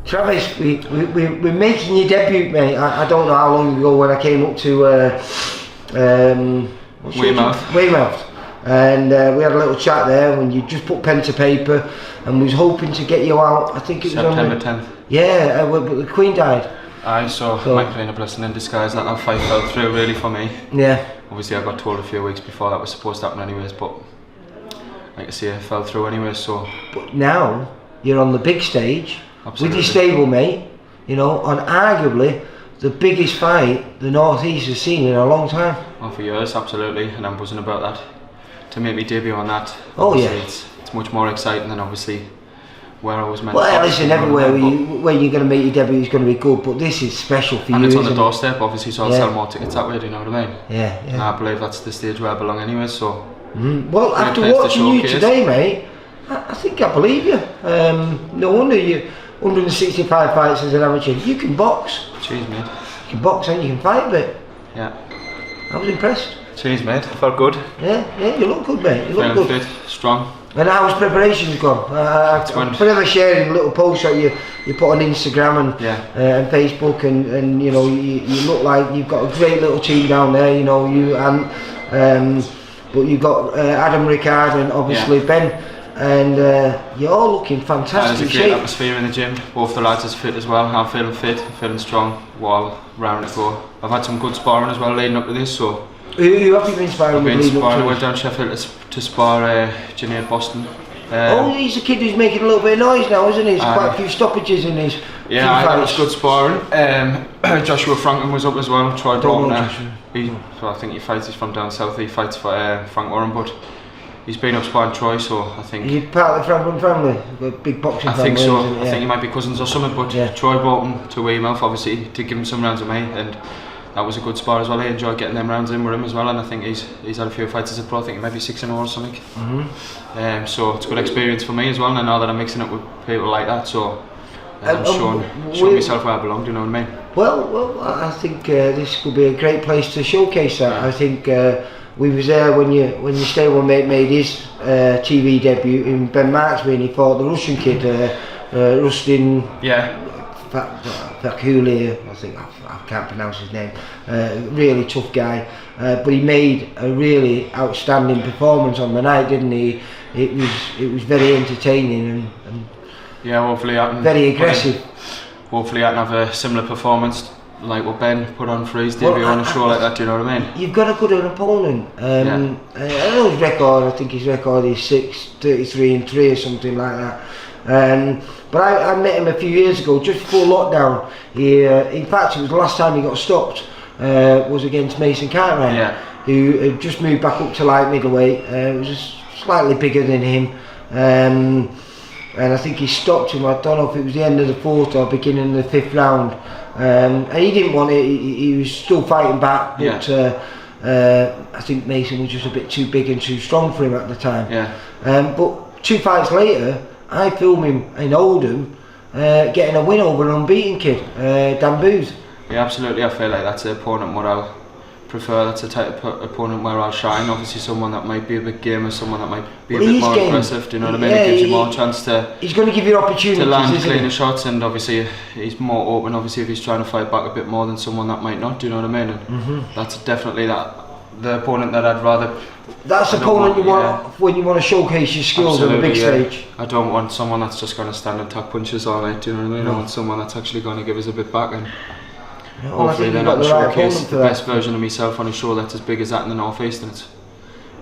Travis, we're making your debut, mate. I don't know how long ago when I came up to Weymouth, and we had a little chat there when you just put pen to paper, and we was hoping to get you out. I think it was September 10th. Yeah, but the Queen died. Aye, so it might have been a blessing in disguise that fight fell through really for me. Yeah. Obviously I got told a few weeks before that was supposed to happen anyways, but like I say, it fell through anyways, so. But now, you're on the big stage. Absolutely. With your stablemate, you know, on arguably the biggest fight the North East has seen in a long time. Well, for years, absolutely, and I'm buzzing about that. To make me debut on that, oh yeah, it's much more exciting than obviously where I was meant. Well, listen, everywhere where you're going to make your debut is going to be good, but this is special for you. And it's on the doorstep, obviously, so I'll sell more tickets that way. Do you know what I mean? Yeah, yeah. And I believe that's the stage where I belong, anyway. So. Well, after watching you today, mate, I think I believe you. No wonder you. 165 fights as an amateur. You can box. Cheers, mate. You can box and you can fight a bit. Yeah. I was impressed. Cheers, mate. I felt good. Yeah, you look good, mate. You look good. Fit, strong. And how's preparations gone? I'm forever sharing little posts that you put on Instagram and Facebook, and you know you look like you've got a great little team down there. You know you and but you've got Adam Rickard and obviously Ben. And you're all looking fantastic. There's a great atmosphere in the gym. Both the lads are fit as well. I'm feeling fit, feeling strong, while round to go. I've had some good sparring as well leading up to this. So who have you been sparring with? I went down Sheffield to spar Janaid Boston. He's a kid who's making a little bit of noise now, isn't he? There's quite a few stoppages in his. Yeah, I was good sparring. Joshua Franklin was up as well. Troy Broughton. So I think he's from down south. He fights for Frank Warren, but. He's been up sparring Troy, so I think. Are you part of the Franklin family? The big boxing family? I think so. I think he might be cousins or something, but Troy brought him to Weymouth, obviously, to give him some rounds with me, and that was a good spar as well. I enjoyed getting them rounds in with him as well, and I think he's had a few fights as a pro. I think he might be 6-0 or something. So it's a good experience for me as well, and I know that I'm mixing it with people like that, so I'm showing myself where I belong, do you know what I mean? Well, I think this could be a great place to showcase that. I think we was there when your stablemate made his TV debut in Ben Marksby, and he fought the Russian kid, Rustin. Yeah. Fakuli, I think I can't pronounce his name. Really tough guy, but he made a really outstanding performance on the night, didn't he? It was very entertaining and yeah, hopefully I can. Very aggressive. Hopefully I can have a similar performance like what Ben put on for his debut on a show like that, do you know what I mean? You've got a good opponent. I know his record, I think his record is 6-33-3 or something like that. But I met him a few years ago, just before lockdown. In fact, it was the last time he got stopped, was against Mason Cartwright, who had just moved back up to light middleweight. Was just slightly bigger than him. And I think he stopped him, I don't know if it was the end of the 4th or beginning of the 5th round. And he didn't want it, he was still fighting back, but I think Mason was just a bit too big and too strong for him at the time. But 2 fights later, I film him in Oldham, getting a win over an unbeaten kid, Dan Booth. Yeah, absolutely, I feel like that's the opponent where I'll prefer, that's the type of opponent where I'll shine. Obviously someone that might be a bit gamer, someone that might be a bit more aggressive, do you know what I mean? It gives you more chance to... He's going to give you opportunities, to land cleaner shots, and obviously he's more open, obviously, if he's trying to fight back a bit more than someone that might not, do you know what I mean? And that's definitely the opponent that I'd rather... That's the opponent you want when you want to showcase your skills on the big stage. I don't want someone that's just going to stand and tuck punches all night, do you know what I mean? I want someone that's actually going to give us a bit back, and hopefully then I can showcase the best version of myself on a show that's as big as that in the North East, and it's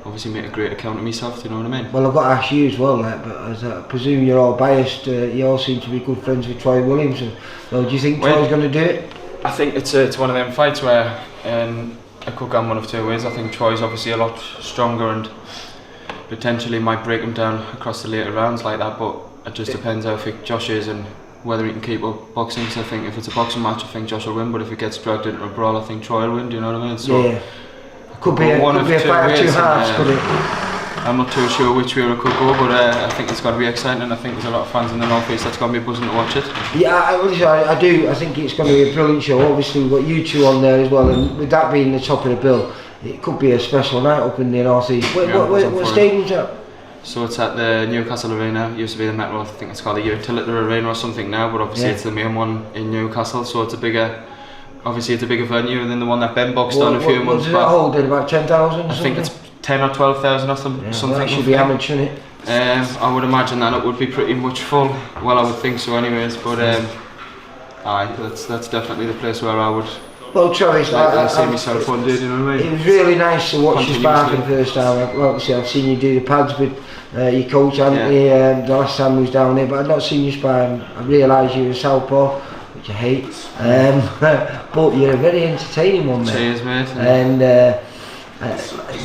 obviously make a great account of myself, do you know what I mean? Well, I've got to ask you as well, but as I presume you're all biased, you all seem to be good friends with Troy Williamson. So do you think Troy's going to do it? I think it's one of them fights where it could go one of 2 ways. I think Troy's obviously a lot stronger and potentially might break him down across the later rounds like that, but it just depends how fit Josh is and whether he can keep up boxing. So I think if it's a boxing match, I think Josh will win, but if it gets dragged into a brawl, I think Troy will win, do you know what I mean? So could be a fight of 2 halves, could it? I'm not too sure which way it could go, but I think it's going to be exciting, and I think there's a lot of fans in the North East that's going to be buzzing to watch it. Yeah, I do. I think it's going to be a brilliant show. Obviously we've got you two on there as well, and with that being the top of the bill, it could be a special night up in the North East. What stadium's that? So it's at the Newcastle Arena. It used to be the Metro. I think it's called the Utility Arena or something now, but obviously it's the main one in Newcastle. So it's a bigger, obviously it's a bigger venue than the one that Ben boxed on a few months back. What does it hold? About 10,000? I think it's 10 or 12,000 or something. Well, that should be amateur, shouldn't it? I would imagine that it would be pretty much full. Well, I would think so, anyways. But aye, that's definitely the place where I would. Well, Travis, I see myself one day. You know what I mean? It was really nice to watch you spar for the first time. Like I said, I've seen you do the pads with your coach, haven't you? The last time we was down there, but I'd not seen you spar. And I realised you were a southpaw, which I hate. But you're a very entertaining one, mate. Cheers, mate. And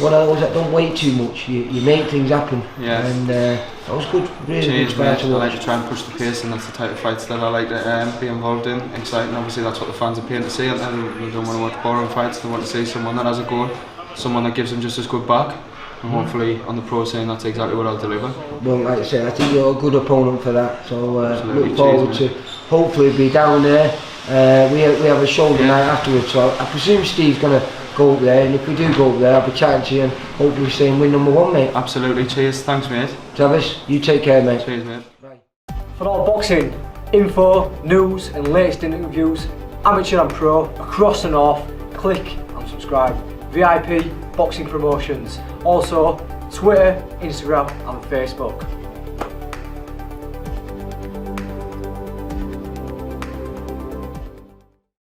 one of those that don't wait too much. You make things happen. Yeah. And that was good. Really Cheers, good spar mate. to I watch. like to try and push the pace, and that's the type of fights that I like to be involved in. Exciting, obviously that's what the fans are paying to see, and they don't want to watch boring fights. They want to see someone that has a goal, someone that gives them just as good back, and hopefully on the pro scene that's exactly what I'll deliver. Well, like I said, I think you're a good opponent for that. So Absolutely. look forward Cheers, to hopefully be down there. We have a shoulder night afterwards, so I presume Steve's going to go up there, and if we do go up there, I'll be chatting to you and hopefully saying win number 1, mate. Absolutely. Cheers. Thanks, mate. Travis, you take care, mate. Cheers, mate. Bye. For all boxing info, news and latest interviews, amateur and pro, across the north, click and subscribe. VIP Boxing Promotions. Also Twitter, Instagram and Facebook.